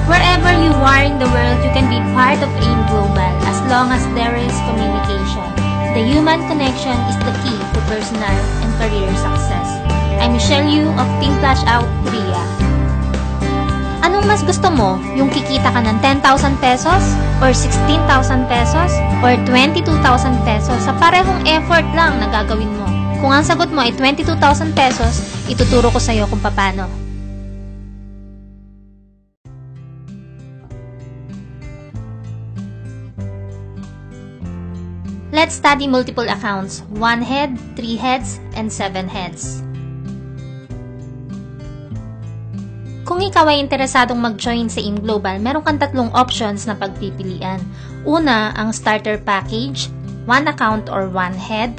Wherever you are in the world, you can be part of AIM Global as long as there is communication. The human connection is the key to personal and career success. I'm Michelle Yu of Team Flash Out Korea. Anong mas gusto mo? Yung kikita ka ng 10,000 pesos? Or 16,000 pesos? Or 22,000 pesos sa parehong effort lang na gagawin mo? Kung ang sagot mo ay 22,000 pesos, ituturo ko sa iyo kung paano. Let's study multiple accounts, 1 head, 3 heads, and 7 heads. Kung ikaw ay interesadong mag-join sa AIM Global, meron kang tatlong options na pagpipilian. Una, ang Starter Package, 1 account or 1 head,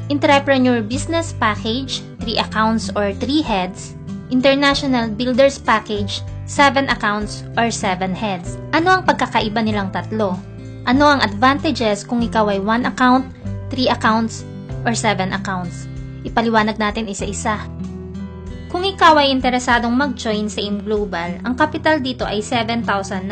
Entrepreneur Business Package, 3 accounts or 3 heads, International Builders Package, 7 accounts or 7 heads. Ano ang pagkakaiba nilang tatlo? Ano ang advantages kung ikaw ay 1 account, 3 accounts, or 7 accounts? Ipaliwanag natin isa-isa. Kung ikaw ay interesadong mag-join sa AIM Global, ang capital dito ay 7,980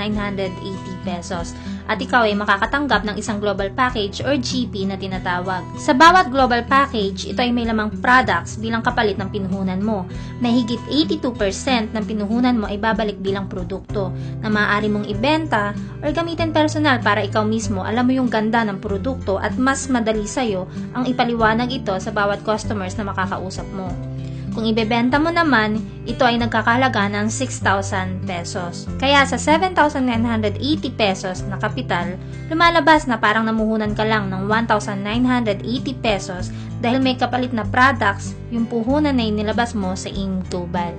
pesos at ikaw ay makakatanggap ng isang global package or GP na tinatawag. Sa bawat global package, ito ay may lamang products bilang kapalit ng pinuhunan mo. Mahigit 82% ng pinuhunan mo ay babalik bilang produkto na maaari mong ibenta or gamitin personal para ikaw mismo alam mo yung ganda ng produkto at mas madali sa'yo ang ipaliwanag ito sa bawat customers na makakausap mo. Kung ibebenta mo naman, ito ay nagkakahalaga ng 6,000 pesos. Kaya sa 7,980 pesos na kapital, lumalabas na parang namuhunan ka lang ng 1,980 pesos dahil may kapalit na products yung puhunan na inilabas mo sa AIM Global.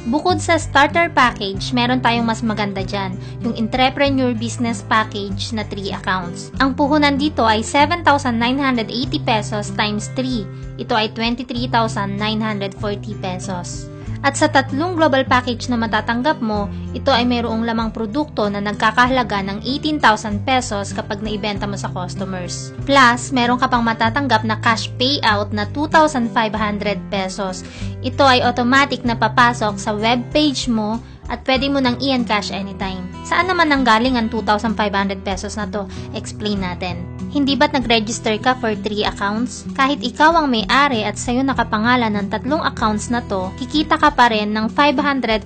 Bukod sa starter package, meron tayong mas maganda dyan, yung Entrepreneur Business Package na 3 accounts. Ang puhunan dito ay 7,980 pesos times 3. Ito ay 23,940 pesos. At sa tatlong global package na matatanggap mo, ito ay mayroong lamang produkto na nagkakahalaga ng 18,000 pesos kapag naibenta mo sa customers. Plus, meron ka pang matatanggap na cash payout na 2,500 pesos. Ito ay automatic na papasok sa web page mo at pwede mo nang i-encash anytime. Saan naman nanggaling ang 2,500 pesos na to? Explain natin. Hindi ba't nag-register ka for 3 accounts? Kahit ikaw ang may-ari at sa'yo nakapangalan ng tatlong accounts na to, kikita ka pa rin ng 500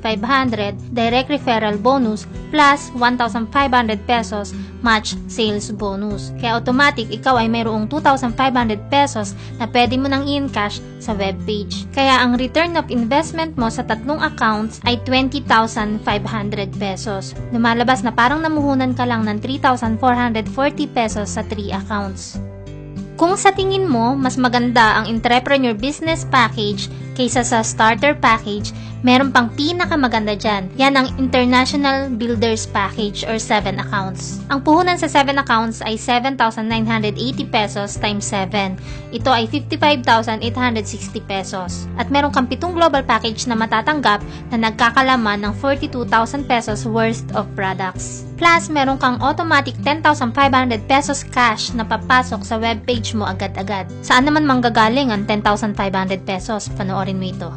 direct referral bonus plus 1,500 pesos match sales bonus. Kaya automatic, ikaw ay mayroong 2,500 pesos na pwede mo nang i-encash sa webpage. Kaya ang return of investment mo sa tatlong accounts ay 20,500 pesos. Lumalabas na parang namuhunan ka lang ng 3,440 pesos sa 3 accounts. Kung sa tingin mo, mas maganda ang Entrepreneur Business Package kaysa sa Starter Package, meron pang pinakamaganda dyan. Yan ang International Builders Package or 7 accounts. Ang puhunan sa 7 accounts ay 7,980 pesos times 7. Ito ay 55,860 pesos. At meron kang 7 global package na matatanggap na nagkakalaman ng 42,000 pesos worth of products. Plus, meron kang automatic 10,500 pesos cash na papasok sa webpage mo agad-agad. Saan naman manggagaling ang 10,500 pesos? Panoorin mo ito.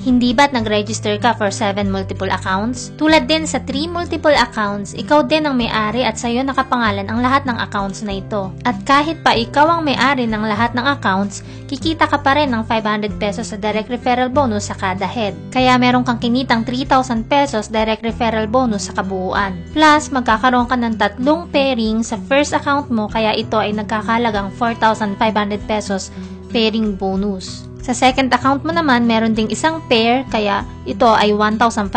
Hindi ba't nag-register ka for 7 multiple accounts? Tulad din sa 3 multiple accounts, ikaw din ang may-ari at sa'yo nakapangalan ang lahat ng accounts na ito. At kahit pa ikaw ang may-ari ng lahat ng accounts, kikita ka pa rin ng 500 pesos sa direct referral bonus sa kada head. Kaya meron kang kinitang 3,000 pesos direct referral bonus sa kabuuan. Plus, magkakaroon ka ng 3 pairing sa first account mo kaya ito ay nagkakahalagang 4,500 pesos pairing bonus. Sa second account mo naman, meron ding isang pair, kaya ito ay 1,500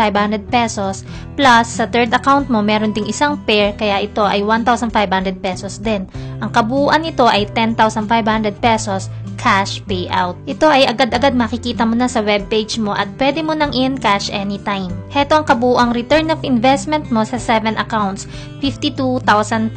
pesos. Plus, sa third account mo, meron ding isang pair, kaya ito ay 1,500 pesos din. Ang kabuuan nito ay 10,500 pesos cash payout. Ito ay agad-agad makikita mo na sa webpage mo at pwede mo nang i-encash anytime. Heto ang kabuuang return of investment mo sa 7 accounts, 52,500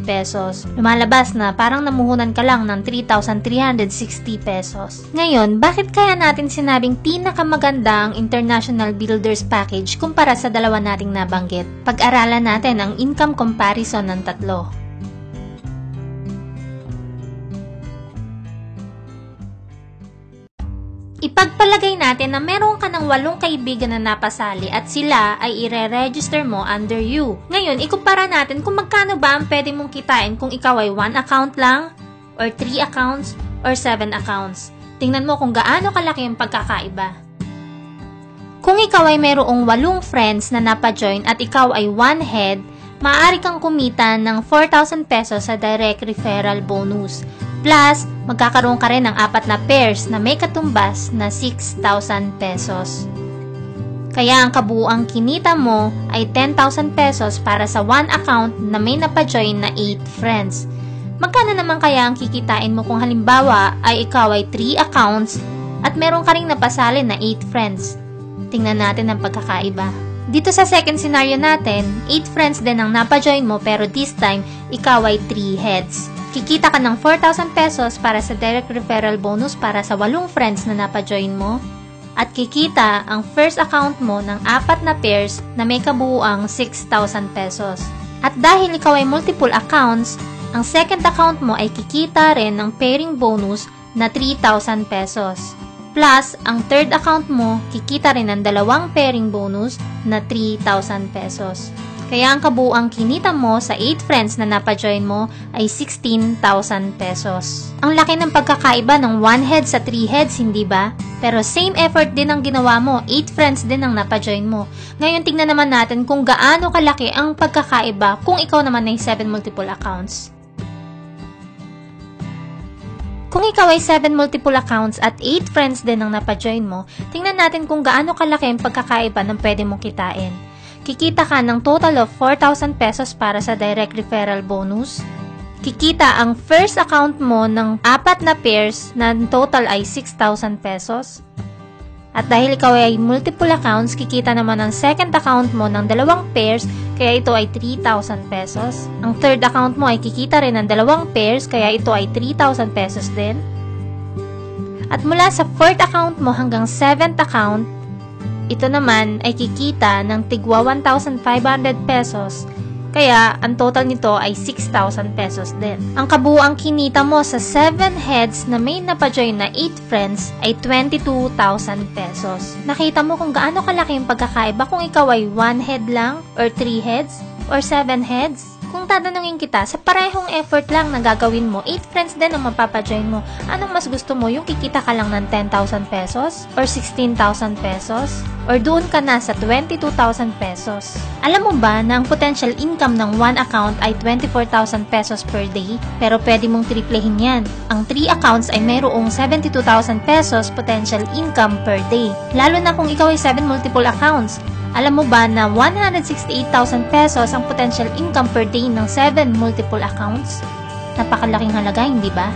pesos. Lumalabas na parang namuhunan ka lang ng 3,360 pesos. Ngayon, bakit kaya natin sinabing pinakamaganda ang International Builders Package kumpara sa dalawa nating nabanggit? Pag-aralan natin ang income comparison ng tatlo. Ipagpalagay natin na meron ka ng 8 kaibigan na napasali at sila ay ire-register mo under you. Ngayon, ikumpara natin kung magkano ba ang pwede mong kitain kung ikaw ay 1 account lang, or 3 accounts, or 7 accounts. Tingnan mo kung gaano kalaki ang pagkakaiba. Kung ikaw ay merong 8 friends na napajoin at ikaw ay 1 head, maaari kang kumita ng 4,000 pesos sa direct referral bonus. Plus, magkakaroon ka rin ng 4 na pairs na may katumbas na 6,000 pesos. Kaya ang kabuuang kinita mo ay 10,000 pesos para sa 1 account na may napajoin na 8 friends. Magkano naman kaya ang kikitain mo kung halimbawa ay ikaw ay 3 accounts at meron ka ring napasali na 8 friends? Tingnan natin ang pagkakaiba. Dito sa second scenario natin, 8 friends din ang napajoin mo pero this time, ikaw ay 3 heads. Kikita ka ng 4,000 pesos para sa direct referral bonus para sa 8 friends na napajoin mo. At kikita ang first account mo ng 4 na pairs na may kabuuang 6,000 pesos. At dahil ikaw ay multiple accounts, ang second account mo ay kikita rin ng pairing bonus na 3,000 pesos. Plus, ang third account mo, kikita rin ng 2 pairing bonus na 3,000 pesos. Kaya ang kabuuang kinita mo sa 8 friends na napajoin mo ay 16,000 pesos. Ang laki ng pagkakaiba ng 1 head sa 3 heads, hindi ba? Pero same effort din ang ginawa mo, 8 friends din ang napajoin mo. Ngayon tignan naman natin kung gaano kalaki ang pagkakaiba kung ikaw naman ay 7 multiple accounts. Kung ikaw ay 7 multiple accounts at 8 friends din ang napajoin mo, tingnan natin kung gaano kalaki ang pagkakaiba ng pwede mong kitain. Kikita ka ng total of 4,000 pesos para sa direct referral bonus. Kikita ang first account mo ng 4 na pairs na total ay 6,000 pesos. At dahil ikaw ay multiple accounts, kikita naman ang second account mo ng 2 pairs, kaya ito ay 3,000 pesos. Ang third account mo ay kikita rin ng 2 pairs, kaya ito ay 3,000 pesos din. At mula sa fourth account mo hanggang 7th account, ito naman ay kikita ng tigwa 1,500 pesos, kaya ang total nito ay 6,000 pesos din. Ang kabuuang kinita mo sa 7 heads na may napajoin na 8 friends ay 22,000 pesos. Nakita mo kung gaano kalaki yung pagkakaiba kung ikaw ay 1 head lang, or 3 heads, or 7 heads? Kung tatanungin kita, sa parehong effort lang na gagawin mo, 8 friends din ang mapapajoin mo, anong mas gusto mo? Yung kikita ka lang ng 10,000 pesos? Or 16,000 pesos? Or doon ka na sa 22,000 pesos? Alam mo ba na ang potential income ng 1 account ay 24,000 pesos per day? Pero pwede mong triplehin yan. Ang 3 accounts ay mayroong 72,000 pesos potential income per day. Lalo na kung ikaw ay 7 multiple accounts. Alam mo ba na 168,000 pesos ang potential income per day ng 7 multiple accounts? Napakalaking halaga, hindi ba?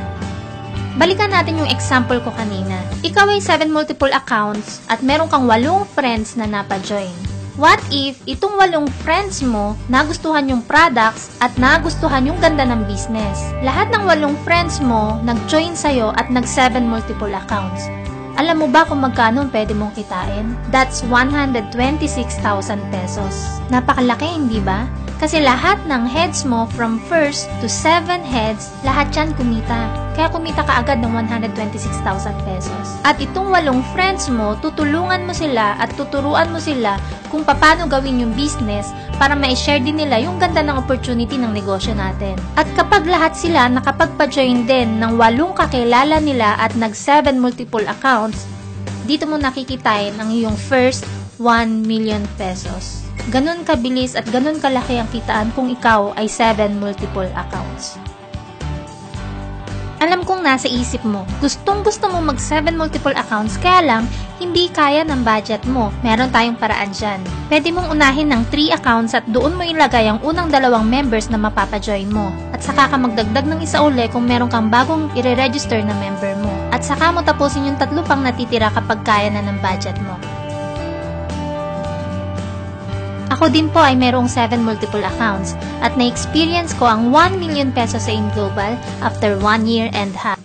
Balikan natin yung example ko kanina. Ikaw ay 7 multiple accounts at meron kang 8 friends na napajoin. What if itong 8 friends mo nagustuhan yung products at nagustuhan yung ganda ng business? Lahat ng 8 friends mo nag-join sa'yo at nag-7 multiple accounts. Alam mo ba kung magkano pwede mong kitain? That's 126,000 pesos. Napakalaki, hindi ba? Kasi lahat ng heads mo from first to 7 heads, lahat yan kumita. Kaya kumita ka agad ng 126,000 pesos. At itong 8 friends mo, tutulungan mo sila at tuturuan mo sila kung paano gawin yung business para ma-share din nila yung ganda ng opportunity ng negosyo natin. At kapag lahat sila nakapagpa-join din ng 8 kakilala nila at nag-7 multiple accounts, dito mo nakikitain ang iyong first 1 million pesos. Ganun kabilis at ganun kalaki ang kitaan kung ikaw ay 7 multiple accounts. Alam kong nasa isip mo, gustong-gusto mo mag-7 multiple accounts, kaya lang, hindi kaya ng budget mo. Meron tayong paraan dyan. Pwede mong unahin ng 3 accounts at doon mo ilagay ang unang 2 members na mapapajoin mo. At saka ka magdagdag ng isa uli kung meron kang bagong i-register na member mo. At saka mo tapusin yung 3 pang natitira kapag kaya na ng budget mo. Ako din po ay merong 7 multiple accounts at na-experience ko ang 1 million pesos sa InGlobal after 1 year and half.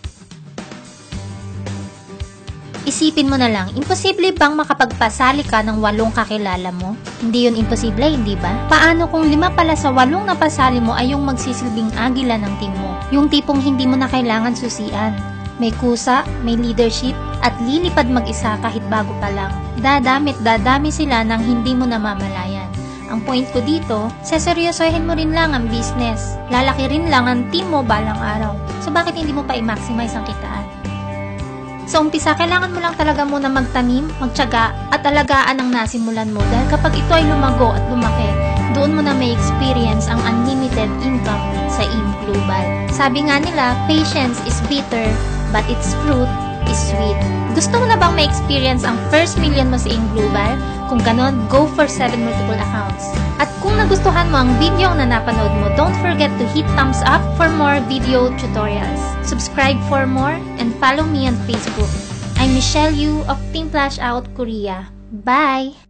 Isipin mo na lang, imposible bang makapagpasali ka ng 8 kakilala mo? Hindi yun imposible, hindi ba? Paano kung 5 pala sa 8 na pasali mo ay yung magsisilbing agila ng team mo? Yung tipong hindi mo na kailangan susian. May kusa, may leadership, at lilipad mag-isa kahit bago pa lang. Dadami sila ng hindi mo namamalayan. Ang point ko dito, seseryosohin mo rin lang ang business. Lalaki rin lang ang team mo balang araw. So bakit hindi mo pa i-maximize ang kitaan? Sa umpisa, kailangan mo lang talaga muna magtanim, magtiyaga, at alagaan ang nasimulan mo dahil kapag ito ay lumago at lumaki, doon mo na may experience ang unlimited income sa AIM Global. Sabi nga nila, patience is bitter, but its fruit is sweet. Gusto mo na bang may experience ang first million mo sa AIM Global? Kung ganon, go for 7 multiple accounts. At kung nagustuhan mo ang video na napanood mo, don't forget to hit thumbs up for more video tutorials. Subscribe for more and follow me on Facebook. I'm Michelle Yu of Team Flash Out Korea. Bye!